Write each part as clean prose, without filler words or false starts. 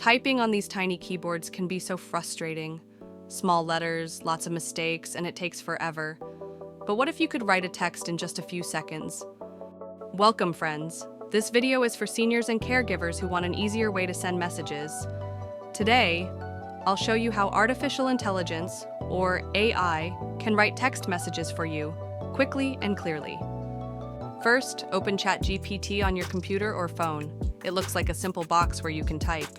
Typing on these tiny keyboards can be so frustrating. Small letters, lots of mistakes, and it takes forever. But what if you could write a text in just a few seconds? Welcome, friends. This video is for seniors and caregivers who want an easier way to send messages. Today, I'll show you how artificial intelligence, or AI, can write text messages for you, quickly and clearly. First, open ChatGPT on your computer or phone. It looks like a simple box where you can type.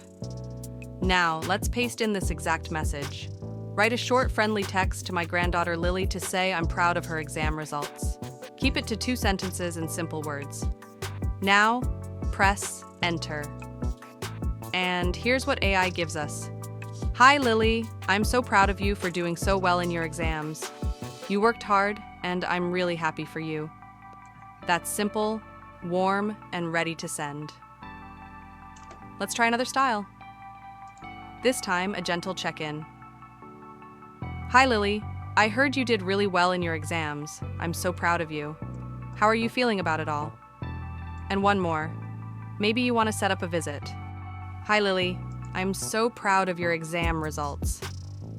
Now, let's paste in this exact message. Write a short, friendly text to my granddaughter Lily to say I'm proud of her exam results. Keep it to 2 sentences and simple words. Now, press Enter. And here's what AI gives us. Hi Lily, I'm so proud of you for doing so well in your exams. You worked hard, and I'm really happy for you. That's simple, warm, and ready to send. Let's try another style. This time, a gentle check-in. Hi Lily, I heard you did really well in your exams. I'm so proud of you. How are you feeling about it all? And one more. Maybe you want to set up a visit. Hi Lily, I'm so proud of your exam results.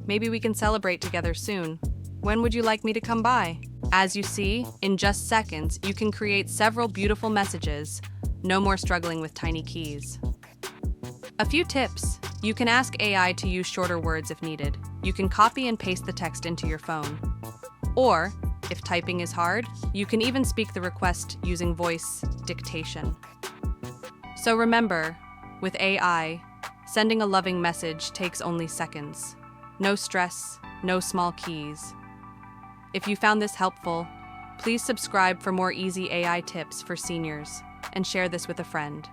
Maybe we can celebrate together soon. When would you like me to come by? As you see, in just seconds, you can create several beautiful messages. No more struggling with tiny keys. A few tips. You can ask AI to use shorter words if needed. You can copy and paste the text into your phone. Or, if typing is hard, you can even speak the request using voice dictation. So remember, with AI, sending a loving message takes only seconds. No stress, no small keys. If you found this helpful, please subscribe for more easy AI tips for seniors and share this with a friend.